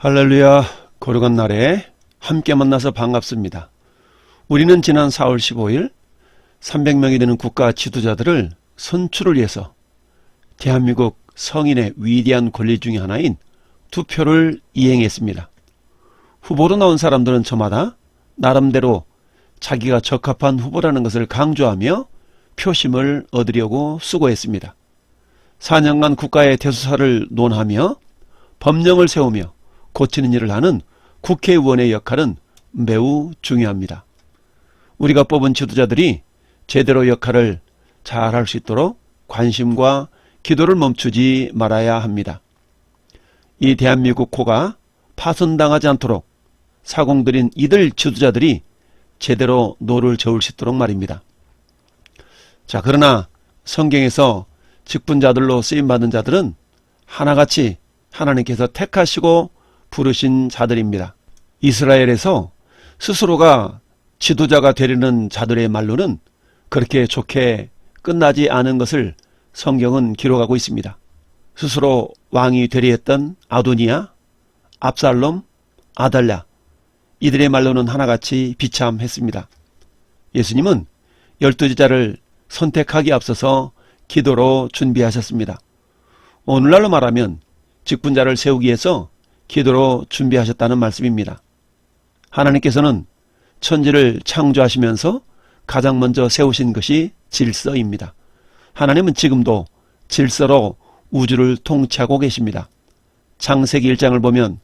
할렐루야, 거룩한 날에 함께 만나서 반갑습니다. 우리는 지난 4월 15일 300명이 되는 국가 지도자들을 선출을 위해서 대한민국 성인의 위대한 권리 중의 하나인 투표를 이행했습니다. 후보로 나온 사람들은 저마다 나름대로 자기가 적합한 후보라는 것을 강조하며 표심을 얻으려고 수고했습니다. 4년간 국가의 대소사를 논하며 법령을 세우며 고치는 일을 하는 국회의원의 역할은 매우 중요합니다. 우리가 뽑은 지도자들이 제대로 역할을 잘 할 수 있도록 관심과 기도를 멈추지 말아야 합니다. 이 대한민국 코가 파손당하지 않도록 사공들인 이들 지도자들이 제대로 노를 저을 수 있도록 말입니다. 자, 그러나 성경에서 직분자들로 쓰임받은 자들은 하나같이 하나님께서 택하시고 부르신 자들입니다. 이스라엘에서 스스로가 지도자가 되려는 자들의 말로는 그렇게 좋게 끝나지 않은 것을 성경은 기록하고 있습니다. 스스로 왕이 되려 했던 아도니아, 압살롬, 아달랴, 이들의 말로는 하나같이 비참했습니다. 예수님은 12제자를 선택하기에 앞서서 기도로 준비하셨습니다. 오늘날로 말하면 직분자를 세우기 위해서 기도로 준비하셨다는 말씀입니다. 하나님께서는 천지를 창조하시면서 가장 먼저 세우신 것이 질서입니다. 하나님은 지금도 질서로 우주를 통치하고 계십니다. 창세기 1장을 보면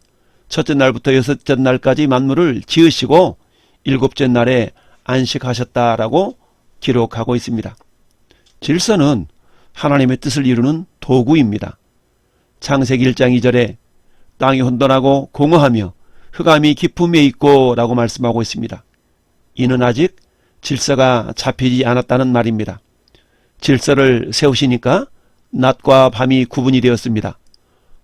첫째 날부터 여섯째 날까지 만물을 지으시고 일곱째 날에 안식하셨다라고 기록하고 있습니다. 질서는 하나님의 뜻을 이루는 도구입니다. 창세기 1장 2절에 땅이 혼돈하고 공허하며 흑암이 깊음에 있고 라고 말씀하고 있습니다. 이는 아직 질서가 잡히지 않았다는 말입니다. 질서를 세우시니까 낮과 밤이 구분이 되었습니다.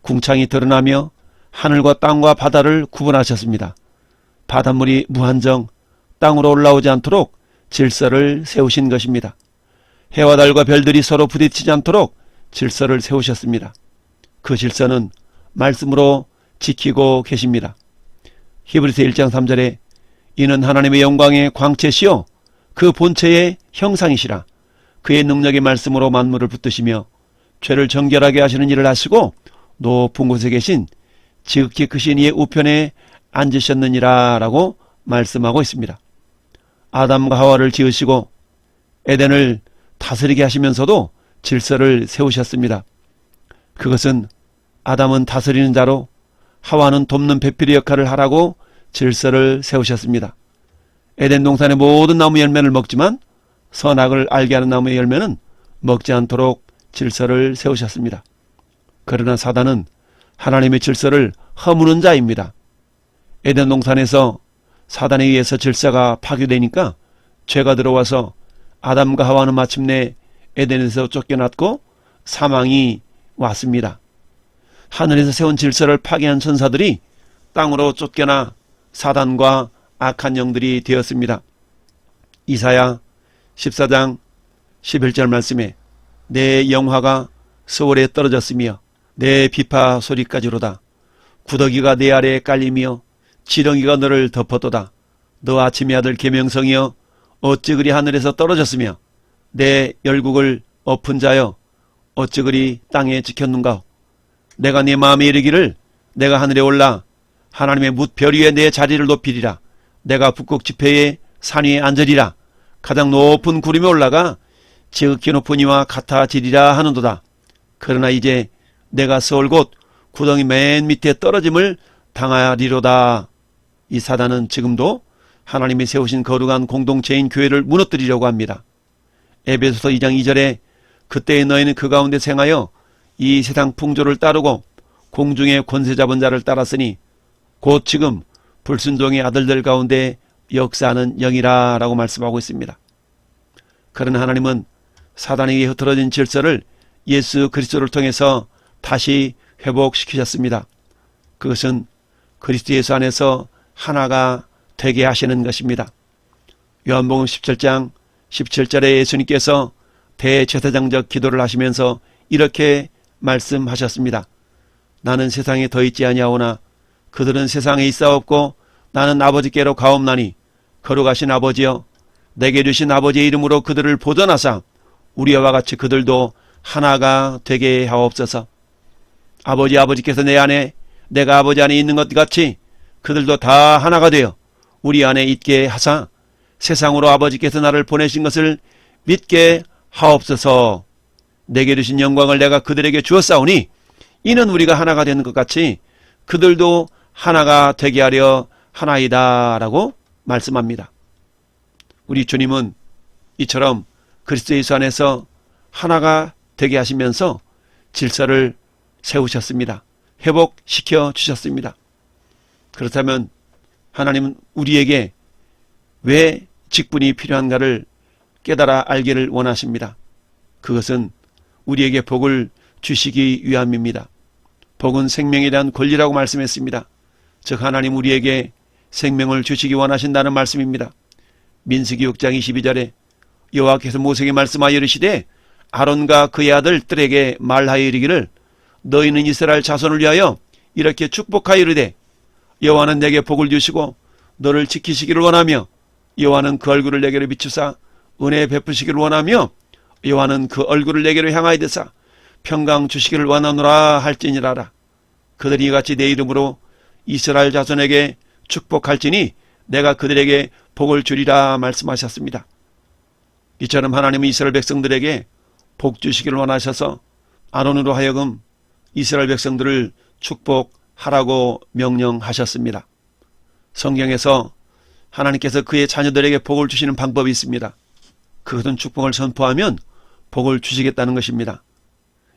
궁창이 드러나며 하늘과 땅과 바다를 구분하셨습니다. 바닷물이 무한정 땅으로 올라오지 않도록 질서를 세우신 것입니다. 해와 달과 별들이 서로 부딪히지 않도록 질서를 세우셨습니다. 그 질서는 말씀으로 지키고 계십니다. 히브리서 1장 3절에 이는 하나님의 영광의 광채시요 그 본체의 형상이시라 그의 능력의 말씀으로 만물을 붙드시며 죄를 정결하게 하시는 일을 하시고 높은 곳에 계신 지극히 크신 이의 우편에 앉으셨느니라 라고 말씀하고 있습니다. 아담과 하와를 지으시고 에덴을 다스리게 하시면서도 질서를 세우셨습니다. 그것은 아담은 다스리는 자로 하와는 돕는 배필의 역할을 하라고 질서를 세우셨습니다. 에덴 동산의 모든 나무 열매를 먹지만 선악을 알게 하는 나무의 열매는 먹지 않도록 질서를 세우셨습니다. 그러나 사단은 하나님의 질서를 허무는 자입니다. 에덴 동산에서 사단에 의해서 질서가 파괴되니까 죄가 들어와서 아담과 하와는 마침내 에덴에서 쫓겨났고 사망이 왔습니다. 하늘에서 세운 질서를 파괴한 천사들이 땅으로 쫓겨나 사단과 악한 영들이 되었습니다. 이사야 14장 11절 말씀에 내 영화가 소월에 떨어졌으며 내 비파 소리까지로다. 구더기가 내 아래에 깔리며 지렁이가 너를 덮었도다. 너 아침의 아들 계명성이여 어찌 그리 하늘에서 떨어졌으며 내 열국을 엎은 자여 어찌 그리 땅에 지켰는가. 내가 네 마음에 이르기를 내가 하늘에 올라 하나님의 뭇별 위에 내 자리를 높이리라. 내가 북극 지폐의 산 위에 앉으리라. 가장 높은 구름에 올라가 지극히 높은 이와 같아지리라 하는도다. 그러나 이제 내가 서울 곧 구덩이 맨 밑에 떨어짐을 당하리로다. 이 사단은 지금도 하나님이 세우신 거룩한 공동체인 교회를 무너뜨리려고 합니다. 에베소서 2장 2절에 그때의 너희는 그 가운데 생하여 이 세상 풍조를 따르고 공중의 권세 잡은 자를 따랐으니 곧 지금 불순종의 아들들 가운데 역사하는 영이라 라고 말씀하고 있습니다. 그러나 하나님은 사단에 의해 흐트러진 질서를 예수 그리스도를 통해서 다시 회복시키셨습니다. 그것은 그리스도 예수 안에서 하나가 되게 하시는 것입니다. 요한복음 17장 17절에 예수님께서 대제사장적 기도를 하시면서 이렇게 말씀하셨습니다. 나는 세상에 더 있지 아니하오나 그들은 세상에 있사옵고 나는 아버지께로 가옵나니 거룩하신 아버지여 내게 주신 아버지의 이름으로 그들을 보존하사 우리와 같이 그들도 하나가 되게 하옵소서. 아버지께서 내 안에 내가 아버지 안에 있는 것 같이 그들도 다 하나가 되어 우리 안에 있게 하사 세상으로 아버지께서 나를 보내신 것을 믿게 하옵소서. 내게 주신 영광을 내가 그들에게 주었사오니 이는 우리가 하나가 되는 것 같이 그들도 하나가 되게 하려 하나이다 라고 말씀합니다. 우리 주님은 이처럼 그리스도 예수 안에서 하나가 되게 하시면서 질서를 세우셨습니다. 회복시켜 주셨습니다. 그렇다면 하나님은 우리에게 왜 직분이 필요한가를 깨달아 알기를 원하십니다. 그것은 우리에게 복을 주시기 위함입니다. 복은 생명에 대한 권리라고 말씀했습니다. 즉 하나님 우리에게 생명을 주시기 원하신다는 말씀입니다. 민수기 6장 22절에 여호와께서 모세에게 말씀하여 이르시되 아론과 그의 아들 뜰에게 말하여 이르기를 너희는 이스라엘 자손을 위하여 이렇게 축복하여 이르되 여호와는 내게 복을 주시고 너를 지키시기를 원하며 여호와는 그 얼굴을 내게로 비추사 은혜 베푸시기를 원하며 여호와는 그 얼굴을 내게로 향하여 드사 평강 주시기를 원하노라 할지니라라. 그들이 이같이 내 이름으로 이스라엘 자손에게 축복할지니 내가 그들에게 복을 주리라 말씀하셨습니다. 이처럼 하나님은 이스라엘 백성들에게 복 주시기를 원하셔서 아론으로 하여금 이스라엘 백성들을 축복하라고 명령하셨습니다. 성경에서 하나님께서 그의 자녀들에게 복을 주시는 방법이 있습니다. 그것은 축복을 선포하면 복을 주시겠다는 것입니다.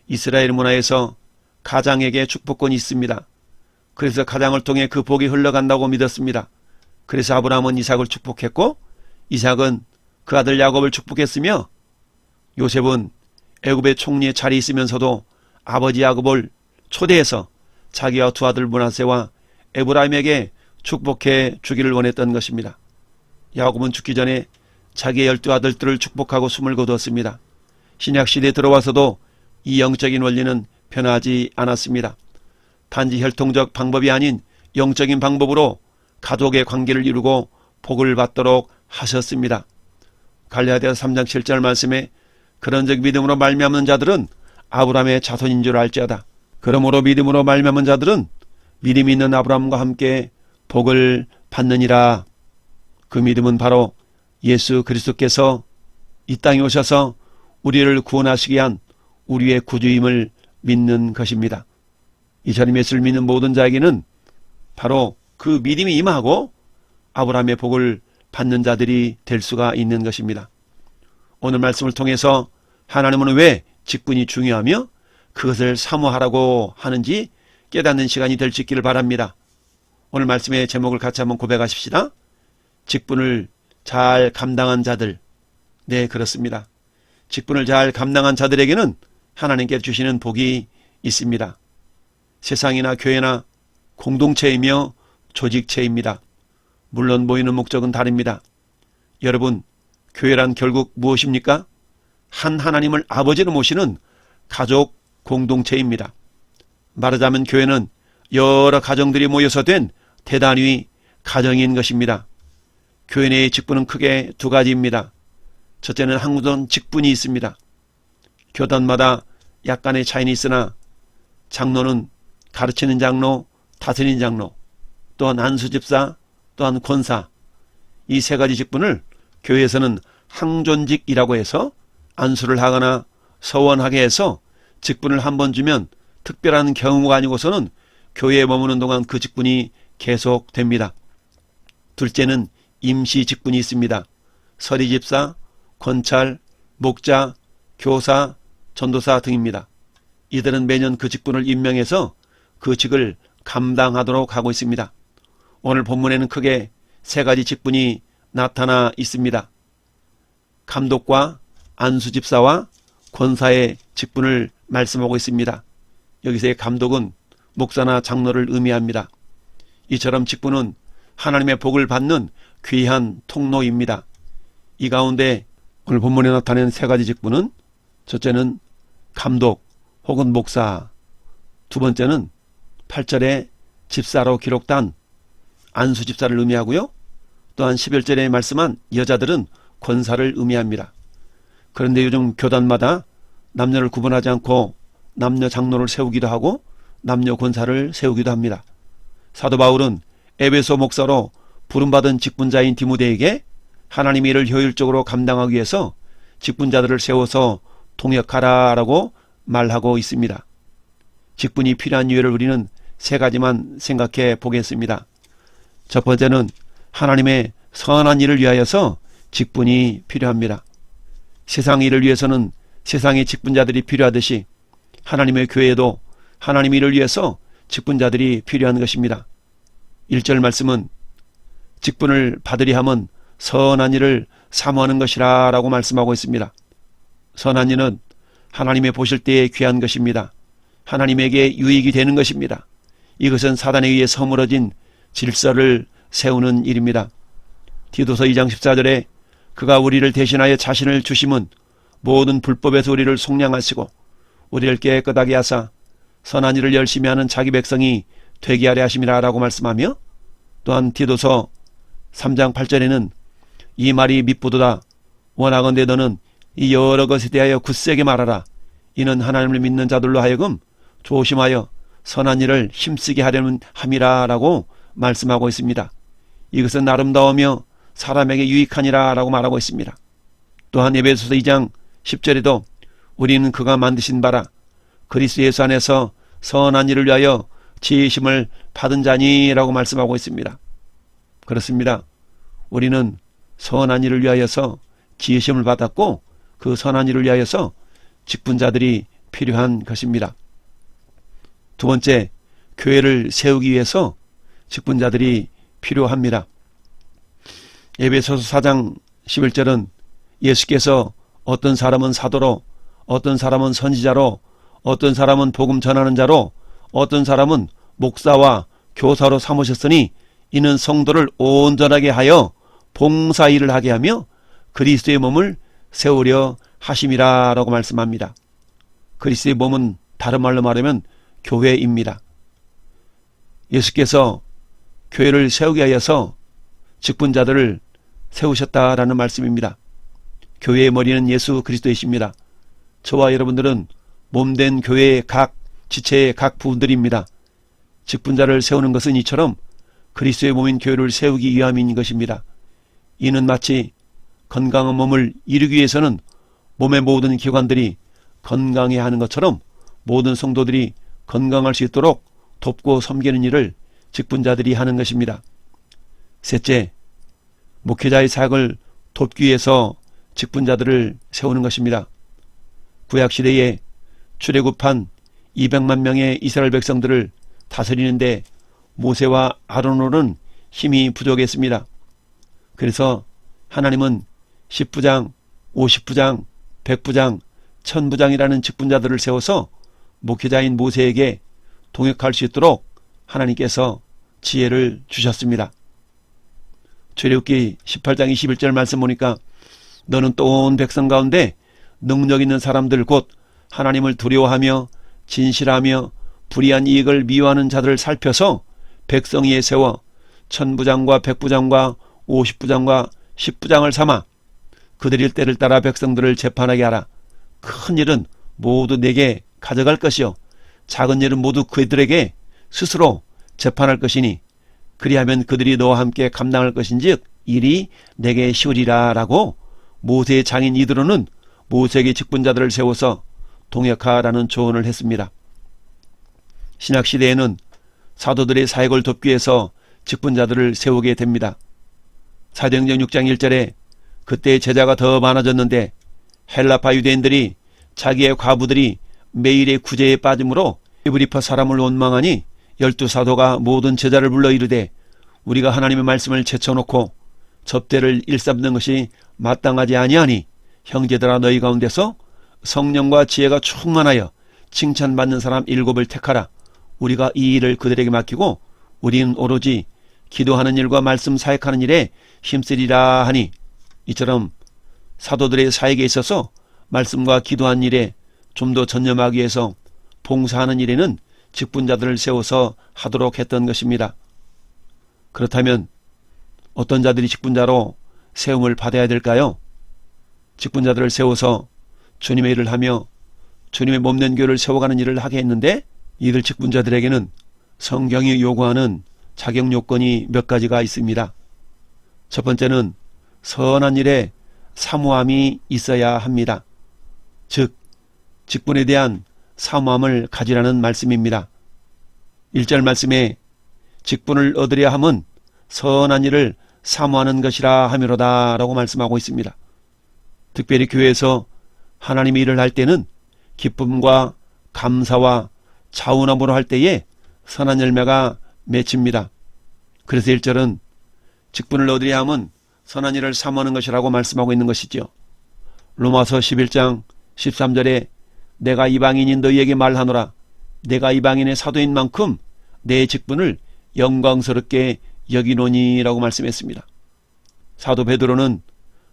이스라엘 문화에서 가장에게 축복권이 있습니다. 그래서 가장을 통해 그 복이 흘러간다고 믿었습니다. 그래서 아브라함은 이삭을 축복했고 이삭은 그 아들 야곱을 축복했으며 요셉은 애굽의 총리의 자리에 있으면서도 아버지 야곱을 초대해서 자기와 두 아들 므낫세와 에브라임에게 축복해 주기를 원했던 것입니다. 야곱은 죽기 전에 자기의 12아들들을 축복하고 숨을 거두었습니다. 신약시대에 들어와서도 이 영적인 원리는 변하지 않았습니다. 단지 혈통적 방법이 아닌 영적인 방법으로 가족의 관계를 이루고 복을 받도록 하셨습니다. 갈라디아서 3장 7절 말씀에 그런즉 믿음으로 말미암은 자들은 아브라함의 자손인 줄 알지어다. 그러므로 믿음으로 말미암은 자들은 믿음이 있는 아브라함과 함께 복을 받느니라. 그 믿음은 바로 예수 그리스도께서 이 땅에 오셔서 우리를 구원하시기 위한 우리의 구주임을 믿는 것입니다. 이처럼 예수를 믿는 모든 자에게는 바로 그 믿음이 임하고 아브라함의 복을 받는 자들이 될 수가 있는 것입니다. 오늘 말씀을 통해서 하나님은 왜 직분이 중요하며 그것을 사모하라고 하는지 깨닫는 시간이 될 수 있기를 바랍니다. 오늘 말씀의 제목을 같이 한번 고백하십시다. 직분을 잘 감당한 자들. 네, 그렇습니다. 직분을 잘 감당한 자들에게는 하나님께 주시는 복이 있습니다. 세상이나 교회나 공동체이며 조직체입니다. 물론 모이는 목적은 다릅니다. 여러분, 교회란 결국 무엇입니까? 한 하나님을 아버지로 모시는 가족 공동체입니다. 말하자면 교회는 여러 가정들이 모여서 된 대단히 가정인 것입니다. 교회 내의 직분은 크게 두 가지입니다. 첫째는 항구전 직분이 있습니다. 교단마다 약간의 차이는 있으나 장로는 가르치는 장로, 다스리는 장로, 또한 안수집사, 또한 권사, 이 세 가지 직분을 교회에서는 항존직이라고 해서 안수를 하거나 서원하게 해서 직분을 한 번 주면 특별한 경우가 아니고서는 교회에 머무는 동안 그 직분이 계속됩니다. 둘째는 임시 직분이 있습니다. 서리집사, 권찰, 목자, 교사, 전도사 등입니다. 이들은 매년 그 직분을 임명해서 그 직을 감당하도록 하고 있습니다. 오늘 본문에는 크게 세 가지 직분이 나타나 있습니다. 감독과 안수집사와 권사의 직분을 말씀하고 있습니다. 여기서의 감독은 목사나 장로를 의미합니다. 이처럼 직분은 하나님의 복을 받는 귀한 통로입니다. 이 가운데 오늘 본문에 나타낸 세 가지 직분은 첫째는 감독 혹은 목사, 두 번째는 8절에 집사로 기록된 안수 집사를 의미하고요. 또한 11절에 말씀한 여자들은 권사를 의미합니다. 그런데 요즘 교단마다 남녀를 구분하지 않고 남녀 장로를 세우기도 하고 남녀 권사를 세우기도 합니다. 사도 바울은 에베소 목사로 부름받은 직분자인 디모데에게 하나님의 일을 효율적으로 감당하기 위해서 직분자들을 세워서 통역하라라고 말하고 있습니다. 직분이 필요한 이유를 우리는 세 가지만 생각해 보겠습니다. 첫 번째는 하나님의 선한 일을 위하여서 직분이 필요합니다. 세상 일을 위해서는 세상의 직분자들이 필요하듯이 하나님의 교회에도 하나님의 일을 위해서 직분자들이 필요한 것입니다. 1절 말씀은 직분을 받으려 함은 선한 일을 사모하는 것이라 라고 말씀하고 있습니다. 선한 일은 하나님의 보실 때에 귀한 것입니다. 하나님에게 유익이 되는 것입니다. 이것은 사단에 의해 허물어진 질서를 세우는 일입니다. 디도서 2장 14절에 그가 우리를 대신하여 자신을 주심은 모든 불법에서 우리를 속량하시고 우리를 깨끗하게 하사 선한 일을 열심히 하는 자기 백성이 되게 하려 하심이라 라고 말씀하며, 또한 디도서 3장 8절에는 이 말이 밉보도다. 원하건대 너는 이 여러 것에 대하여 굳세게 말하라. 이는 하나님을 믿는 자들로 하여금 조심하여 선한 일을 힘쓰게 하려는 함이라 라고 말씀하고 있습니다. 이것은 아름다우며 사람에게 유익하니라 라고 말하고 있습니다. 또한 에베소서 2장 10절에도 우리는 그가 만드신 바라 그리스도 예수 안에서 선한 일을 위하여 지으심을 받은 자니 라고 말씀하고 있습니다. 그렇습니다. 우리는 선한 일을 위하여서 지으심을 받았고 그 선한 일을 위하여서 직분자들이 필요한 것입니다. 두 번째, 교회를 세우기 위해서 직분자들이 필요합니다. 에베소서 4장 11절은 예수께서 어떤 사람은 사도로, 어떤 사람은 선지자로, 어떤 사람은 복음 전하는 자로, 어떤 사람은 목사와 교사로 삼으셨으니 이는 성도를 온전하게 하여 봉사일을 하게 하며 그리스도의 몸을 세우려 하심이라 라고 말씀합니다. 그리스도의 몸은 다른 말로 말하면 교회입니다. 예수께서 교회를 세우기 위해서 직분자들을 세우셨다라는 말씀입니다. 교회의 머리는 예수 그리스도이십니다. 저와 여러분들은 몸된 교회의 각 지체의 각 부분들입니다. 직분자를 세우는 것은 이처럼 그리스도의 몸인 교회를 세우기 위함인 것입니다. 이는 마치 건강한 몸을 이루기 위해서는 몸의 모든 기관들이 건강해야 하는 것처럼 모든 성도들이 건강할 수 있도록 돕고 섬기는 일을 직분자들이 하는 것입니다. 셋째, 목회자의 사역을 돕기 위해서 직분자들을 세우는 것입니다. 구약시대에 출애굽한 200만 명의 이스라엘 백성들을 다스리는데 모세와 아론은 힘이 부족했습니다. 그래서 하나님은 10부장, 50부장, 100부장, 1000부장이라는 직분자들을 세워서 목회자인 모세에게 동역할 수 있도록 하나님께서 지혜를 주셨습니다. 출애굽기 18장 21절 말씀 보니까 너는 또 온 백성 가운데 능력 있는 사람들 곧 하나님을 두려워하며 진실하며 불의한 이익을 미워하는 자들을 살펴서 백성 위에 세워 1000부장과 100부장과 50부장과 10부장을 삼아 그들의 때를 따라 백성들을 재판하게 하라. 큰 일은 모두 내게 가져갈 것이요 작은 일은 모두 그들에게 스스로 재판할 것이니 그리하면 그들이 너와 함께 감당할 것인즉 일이 내게 쉬우리라 라고 모세의 장인 이드로는 모세에게 직분자들을 세워서 동역하라는 조언을 했습니다. 신약시대에는 사도들의 사역을 돕기 위해서 직분자들을 세우게 됩니다. 사도행전 6장 1절에 그때 제자가 더 많아졌는데 헬라파 유대인들이 자기의 과부들이 매일의 구제에 빠짐으로 에브리파 사람을 원망하니 12사도가 모든 제자를 불러 이르되 우리가 하나님의 말씀을 제쳐놓고 접대를 일삼는 것이 마땅하지 아니하니 형제들아 너희 가운데서 성령과 지혜가 충만하여 칭찬받는 사람 7을 택하라. 우리가 이 일을 그들에게 맡기고 우리는 오로지 기도하는 일과 말씀 사역하는 일에 힘쓰리라 하니, 이처럼 사도들의 사역에 있어서 말씀과 기도하는 일에 좀 더 전념하기 위해서 봉사하는 일에는 직분자들을 세워서 하도록 했던 것입니다. 그렇다면 어떤 자들이 직분자로 세움을 받아야 될까요? 직분자들을 세워서 주님의 일을 하며 주님의 몸된 교회를 세워가는 일을 하게 했는데, 이들 직분자들에게는 성경이 요구하는 자격 요건이 몇 가지가 있습니다. 첫 번째는 선한 일에 사모함이 있어야 합니다. 즉 직분에 대한 사모함을 가지라는 말씀입니다. 1절 말씀에 직분을 얻으려 함은 선한 일을 사모하는 것이라 하미로다 라고 말씀하고 있습니다. 특별히 교회에서 하나님의 일을 할 때는 기쁨과 감사와 자원함으로 할 때에 선한 열매가 맺힙니다. 그래서 1절은 직분을 얻으려 함은 선한 일을 사모하는 것이라고 말씀하고 있는 것이죠. 로마서 11장 13절에 내가 이방인인 너희에게 말하노라. 내가 이방인의 사도인 만큼 내 직분을 영광스럽게 여기노니 라고 말씀했습니다. 사도 베드로는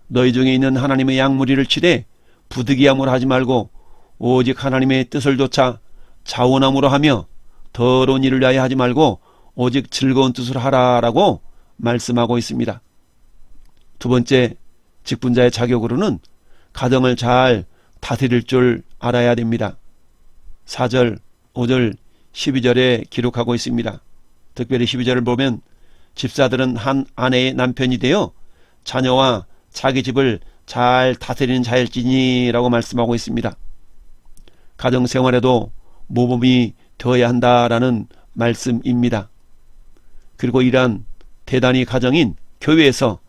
너희 중에 있는 하나님의 양무리를 치되 부득이함으로 하지 말고 오직 하나님의 뜻을 좇아 자원함으로 하며 더러운 일을 위하여 하지 말고 오직 즐거운 뜻으로 하라라고 말씀하고 있습니다. 두 번째, 직분자의 자격으로는 가정을 잘 다스릴 줄 알아야 됩니다. 4절, 5절, 12절에 기록하고 있습니다. 특별히 12절을 보면 집사들은 한 아내의 남편이 되어 자녀와 자기 집을 잘 다스리는 자일지니 라고 말씀하고 있습니다. 가정생활에도 모범이 되어야 한다라는 말씀입니다. 그리고 이러한 대단히 가정인 교회에서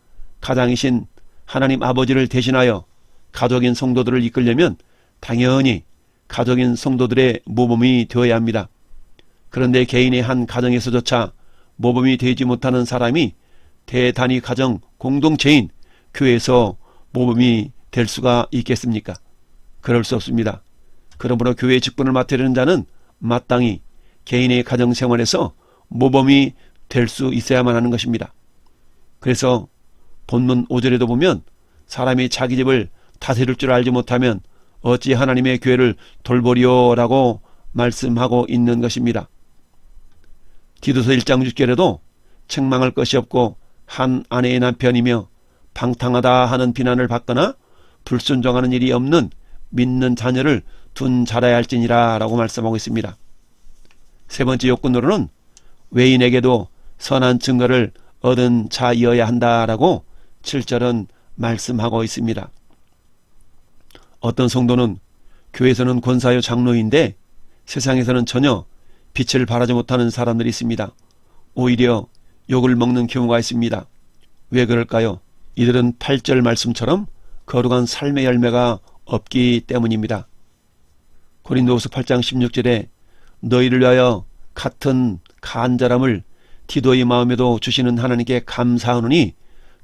가장이신 하나님 아버지를 대신하여 가족인 성도들을 이끌려면 당연히 가족인 성도들의 모범이 되어야 합니다. 그런데 개인의 한 가정에서조차 모범이 되지 못하는 사람이 대단히 가정 공동체인 교회에서 모범이 될 수가 있겠습니까? 그럴 수 없습니다. 그러므로 교회의 직분을 맡으려는 자는 마땅히 개인의 가정생활에서 모범이 될 수 있어야만 하는 것입니다. 그래서 본문 5절에도 보면 사람이 자기 집을 다스릴 줄 알지 못하면 어찌 하나님의 교회를 돌보리요 라고 말씀하고 있는 것입니다. 디도서 1장 6절에도 책망할 것이 없고 한 아내의 남편이며 방탕하다 하는 비난을 받거나 불순종하는 일이 없는 믿는 자녀를 둔 자라야 할지니라 라고 말씀하고 있습니다. 세 번째 요건으로는 외인에게도 선한 증거를 얻은 자이어야 한다라고 7절은 말씀하고 있습니다. 어떤 성도는 교회에서는 권사요 장로인데 세상에서는 전혀 빛을 발하지 못하는 사람들이 있습니다. 오히려 욕을 먹는 경우가 있습니다. 왜 그럴까요? 이들은 8절 말씀처럼 거룩한 삶의 열매가 없기 때문입니다. 고린도후서 8장 16절에 너희를 위하여 같은 간절함을 디도의 마음에도 주시는 하나님께 감사하노니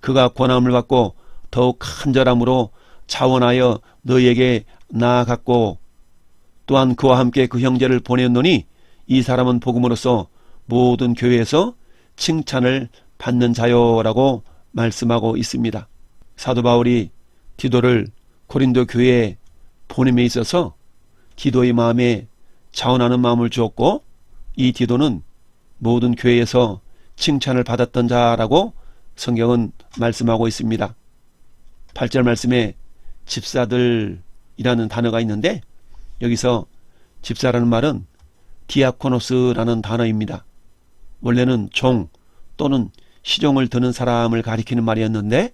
그가 권함을 받고 더욱 간절함으로 자원하여 너희에게 나아갔고 또한 그와 함께 그 형제를 보냈노니 이 사람은 복음으로써 모든 교회에서 칭찬을 받는 자요라고 말씀하고 있습니다. 사도 바울이 디도를 고린도 교회에 보냄에 있어서 디도의 마음에 자원하는 마음을 주었고 이 디도는 모든 교회에서 칭찬을 받았던 자라고 성경은 말씀하고 있습니다. 8절 말씀에 집사들이라는 단어가 있는데 여기서 집사라는 말은 디아코노스라는 단어입니다. 원래는 종 또는 시종을 드는 사람을 가리키는 말이었는데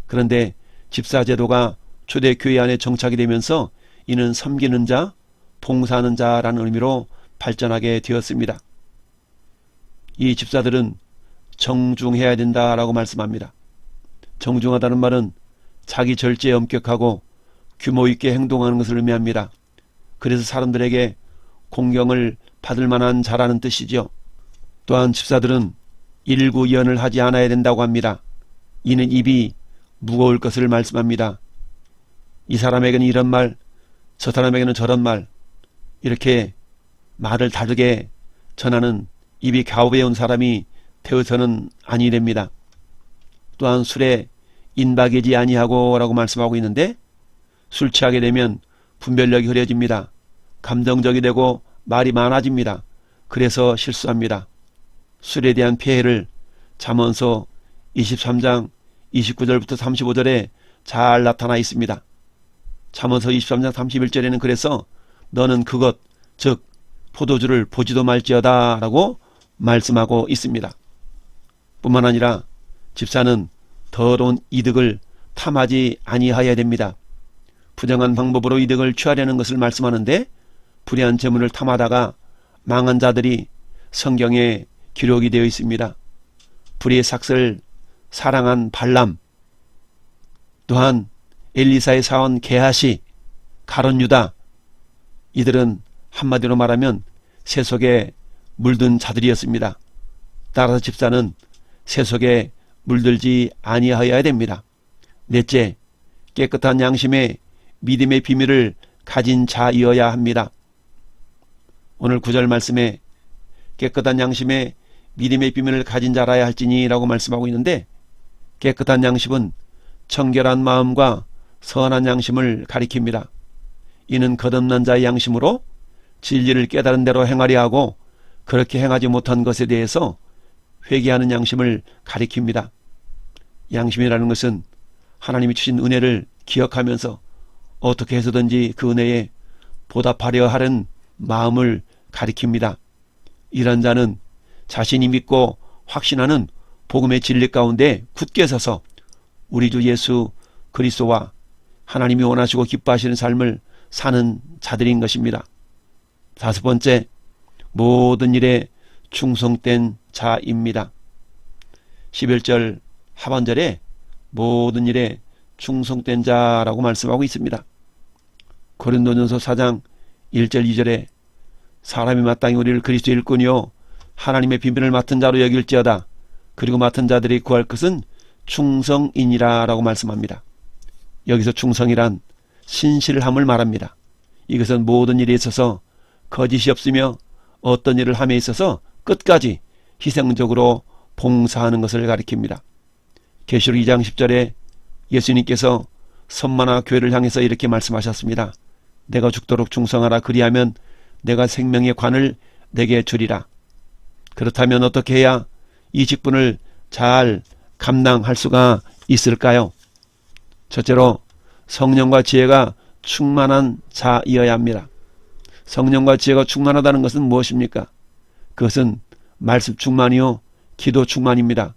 그런데 집사 제도가 초대교회 안에 정착이 되면서 이는 섬기는 자, 봉사하는 자라는 의미로 발전하게 되었습니다. 이 집사들은 정중해야 된다라고 말씀합니다. 정중하다는 말은 자기 절제에 엄격하고 규모 있게 행동하는 것을 의미합니다. 그래서 사람들에게 공경을 받을 만한 자라는 뜻이죠. 또한 집사들은 일구이연을 하지 않아야 된다고 합니다. 이는 입이 무거울 것을 말씀합니다. 이 사람에게는 이런 말, 저 사람에게는 저런 말, 이렇게 말을 다르게 전하는 입이 갸우배운 사람이 되어서는 아니 됩니다. 또한 술에 인박이지 아니하고 라고 말씀하고 있는데 술 취하게 되면 분별력이 흐려집니다. 감정적이 되고 말이 많아집니다. 그래서 실수합니다. 술에 대한 폐해를 잠언서 23장 29절부터 35절에 잘 나타나 있습니다. 잠언서 23장 31절에는 그래서 너는 그것 즉 포도주를 보지도 말지어다 라고 말씀하고 있습니다. 뿐만 아니라 집사는 더러운 이득을 탐하지 아니하여야 됩니다. 부정한 방법으로 이득을 취하려는 것을 말씀하는데 불의한 재물을 탐하다가 망한 자들이 성경에 기록이 되어 있습니다. 불의의 삭슬 사랑한 발람, 또한 엘리사의 사원 게하시, 가룟 유다, 이들은 한마디로 말하면 세속에 물든 자들이었습니다. 따라서 집사는 세속에 물들지 아니하여야 됩니다. 넷째, 깨끗한 양심의 믿음의 비밀을 가진 자이어야 합니다. 오늘 9절 말씀에 깨끗한 양심의 믿음의 비밀을 가진 자라야 할지니 라고 말씀하고 있는데, 깨끗한 양심은 청결한 마음과 선한 양심을 가리킵니다. 이는 거듭난 자의 양심으로 진리를 깨달은 대로 행하려 하고 그렇게 행하지 못한 것에 대해서 회개하는 양심을 가리킵니다. 양심이라는 것은 하나님이 주신 은혜를 기억하면서 어떻게 해서든지 그 은혜에 보답하려 하는 마음을 가리킵니다. 이런 자는 자신이 믿고 확신하는 복음의 진리 가운데 굳게 서서 우리 주 예수 그리스도와 하나님이 원하시고 기뻐하시는 삶을 사는 자들인 것입니다. 다섯 번째, 모든 일에 충성된 자입니다. 11절 하반절에 모든 일에 충성된 자라고 말씀하고 있습니다. 고린도전서 4장 1절 2절에 사람이 마땅히 우리를 그리스도의 일꾼이요 하나님의 비밀을 맡은 자로 여길지어다. 그리고 맡은 자들이 구할 것은 충성이니라 라고 말씀합니다. 여기서 충성이란 신실함을 말합니다. 이것은 모든 일에 있어서 거짓이 없으며 어떤 일을 함에 있어서 끝까지 희생적으로 봉사하는 것을 가리킵니다. 계시록 2장 10절에 예수님께서 선마나 교회를 향해서 이렇게 말씀하셨습니다. 내가 죽도록 충성하라. 그리하면 내가 생명의 관을 내게 주리라. 그렇다면 어떻게 해야 이 직분을 잘 감당할 수가 있을까요? 첫째로 성령과 지혜가 충만한 자이어야 합니다. 성령과 지혜가 충만하다는 것은 무엇입니까? 그것은 말씀 충만이요 기도 충만입니다.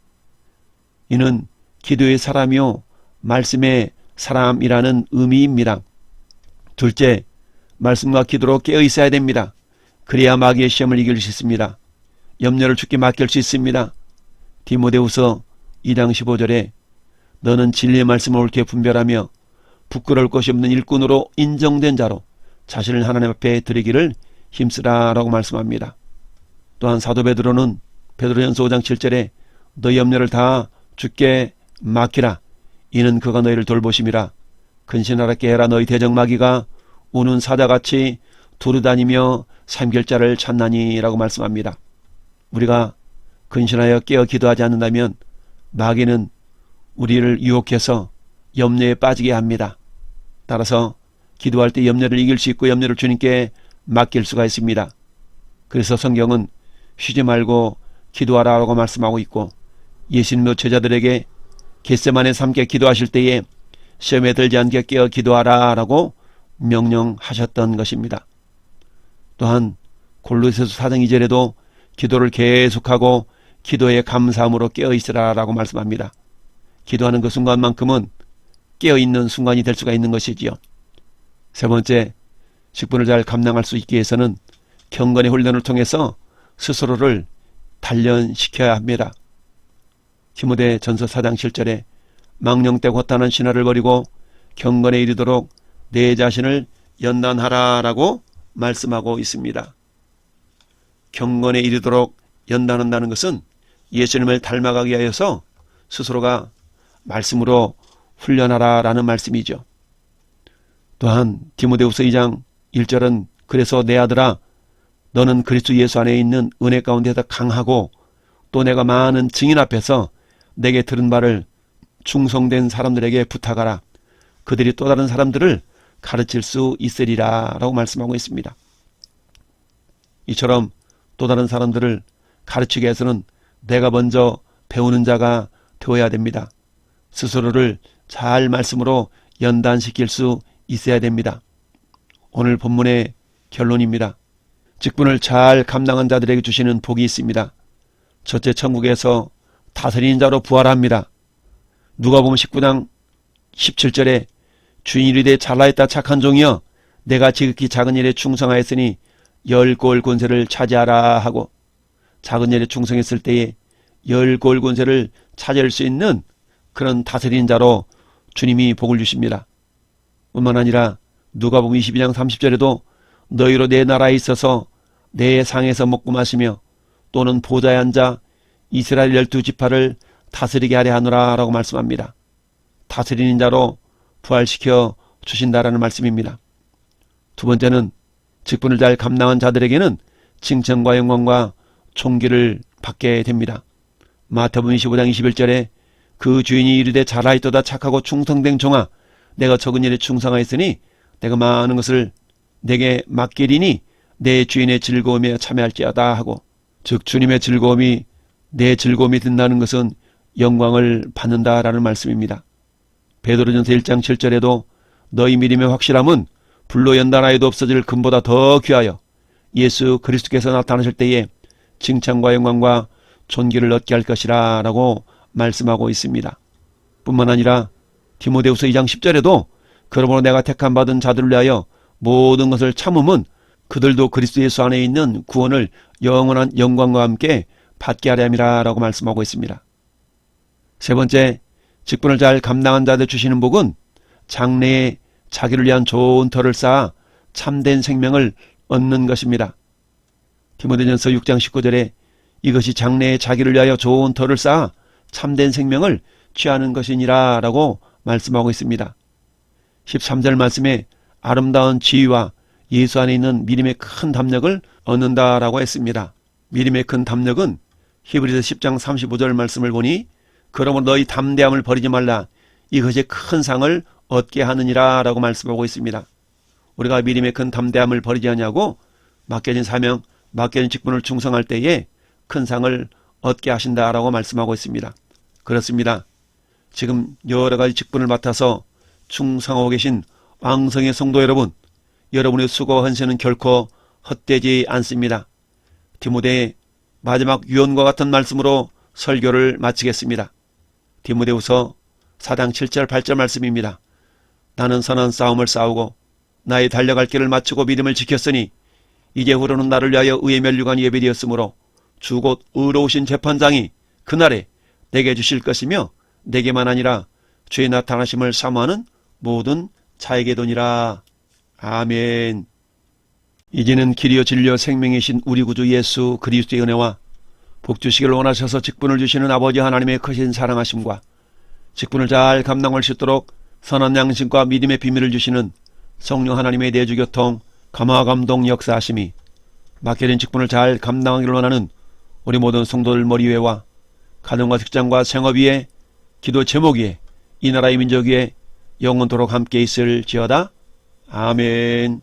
이는 기도의 사람이요 말씀의 사람이라는 의미입니다. 둘째, 말씀과 기도로 깨어 있어야 됩니다. 그래야 마귀의 시험을 이길 수 있습니다. 염려를 주께 맡길 수 있습니다. 디모데후서 2장 15절에 너는 진리의 말씀을 옳게 분별하며 부끄러울 것이 없는 일꾼으로 인정된 자로 자신을 하나님 앞에 드리기를 힘쓰라 라고 말씀합니다. 또한 사도 베드로는 베드로전서 5장 7절에 너희 염려를 다 주께 맡기라. 이는 그가 너희를 돌보심이라. 근신하라 깨어라. 너희 대적 마귀가 우는 사자같이 두루다니며 삼킬자를 찾나니 라고 말씀합니다. 우리가 근신하여 깨어 기도하지 않는다면 마귀는 우리를 유혹해서 염려에 빠지게 합니다. 따라서 기도할 때 염려를 이길 수 있고 염려를 주님께 맡길 수가 있습니다. 그래서 성경은 쉬지 말고 기도하라 라고 말씀하고 있고, 예수님도 제자들에게 겟세마네에서 함께 기도하실 때에 시험에 들지 않게 깨어 기도하라 라고 명령하셨던 것입니다. 또한 골로새서 4장 2절에도 기도를 계속하고 기도에 감사함으로 깨어있으라 라고 말씀합니다. 기도하는 그 순간만큼은 깨어있는 순간이 될 수가 있는 것이지요. 세 번째, 직분을 잘 감당할 수 있기 위해서는 경건의 훈련을 통해서 스스로를 단련시켜야 합니다. 디모데 전서 4장 7절에 망령되고 허탄한 신화를 버리고 경건에 이르도록 내 자신을 연단하라 라고 말씀하고 있습니다. 경건에 이르도록 연단한다는 것은 예수님을 닮아가기 위하여서 스스로가 말씀으로 훈련하라 라는 말씀이죠. 또한 디모데후서 2장 1절은 그래서 내 아들아 너는 그리스도 예수 안에 있는 은혜 가운데서 강하고 또 내가 많은 증인 앞에서 내게 들은 바를 충성된 사람들에게 부탁하라. 그들이 또 다른 사람들을 가르칠 수 있으리라 라고 말씀하고 있습니다. 이처럼 또 다른 사람들을 가르치기 위해서는 내가 먼저 배우는 자가 되어야 됩니다. 스스로를 잘 말씀으로 연단시킬 수 있어야 됩니다. 오늘 본문의 결론입니다. 직분을 잘 감당한 자들에게 주시는 복이 있습니다. 첫째, 천국에서 다스리는 자로 부활합니다. 누가복음 19장 17절에 주인 이르되 잘하였다 착한 종이여 내가 지극히 작은 일에 충성하였으니 10골 권세를 차지하라 하고, 작은 일에 충성했을 때에 10골 권세를 차지할 수 있는 그런 다스리는 자로 주님이 복을 주십니다. 뿐만 아니라 누가복음 22장 30절에도 너희로 내 나라에 있어서 내 상에서 먹고 마시며 또는 보좌에 앉아 이스라엘 12지파를 다스리게 하려 하노라 라고 말씀합니다. 다스리는 자로 부활시켜 주신다라는 말씀입니다. 두 번째는 직분을 잘 감당한 자들에게는 칭찬과 영광과 존귀를 받게 됩니다. 마태복음 25장 21절에 그 주인이 이르되 잘하였도다 착하고 충성된 종아 내가 적은 일에 충성하였으니 내가 많은 것을 내게 맡기리니 내 주인의 즐거움에 참여할지어다 하고, 즉 주님의 즐거움이 내 즐거움이 된다는 것은 영광을 받는다라는 말씀입니다. 베드로전서 1장 7절에도 너희 믿음의 확실함은 불로 연단하여도 없어질 금보다 더 귀하여 예수 그리스도께서 나타나실 때에 칭찬과 영광과 존귀를 얻게 할 것이라 라고 말씀하고 있습니다. 뿐만 아니라 디모데후서 2장 10절에도 그러므로 내가 택함 받은 자들을 위하여 모든 것을 참음은 그들도 그리스도 예수 안에 있는 구원을 영원한 영광과 함께 받게 하려 함이라 라고 말씀하고 있습니다. 세 번째, 직분을 잘 감당한 자들 주시는 복은 장래에 자기를 위한 좋은 터를 쌓아 참된 생명을 얻는 것입니다. 디모데전서 6장 19절에 이것이 장래에 자기를 위하여 좋은 터를 쌓아 참된 생명을 취하는 것이니라 라고 말씀하고 있습니다. 13절 말씀에 아름다운 지위와 예수 안에 있는 믿음의 큰 담력을 얻는다라고 했습니다. 믿음의 큰 담력은 히브리서 10장 35절 말씀을 보니 그러므로 너희 담대함을 버리지 말라 이것이 큰 상을 얻게 하느니라 라고 말씀하고 있습니다. 우리가 믿음의 큰 담대함을 버리지 않냐고 맡겨진 사명, 맡겨진 직분을 충성할 때에 큰 상을 얻게 하신다라고 말씀하고 있습니다. 그렇습니다. 지금 여러 가지 직분을 맡아서 충성하고 계신 왕성의 성도 여러분, 여러분의 수고와 헌신은 결코 헛되지 않습니다. 디모데의 마지막 유언과 같은 말씀으로 설교를 마치겠습니다. 디모데후서 4장 7절 8절 말씀입니다. 나는 선한 싸움을 싸우고 나의 달려갈 길을 마치고 믿음을 지켰으니 이제 후로는 나를 위하여 의의 면류관이 예비되었으므로 주 곧 의로우신 재판장이 그날에 내게 주실 것이며 내게만 아니라 주의 나타나심을 사모하는 모든 자에게도니라. 아멘. 이제는 길이요 진리요 생명이신 우리 구주 예수 그리스도의 은혜와 복주시기를 원하셔서 직분을 주시는 아버지 하나님의 크신 사랑하심과 직분을 잘 감당할 수 있도록 선한 양심과 믿음의 비밀을 주시는 성령 하나님의 내주교통 감화감동 역사하심이 맡겨진 직분을 잘 감당하기를 원하는 우리 모든 성도들 머리 위에와 가정과 직장과 생업 위에 기도 제목 위에 이 나라의 민족 위에 영원토록 함께 있을지어다. 아멘.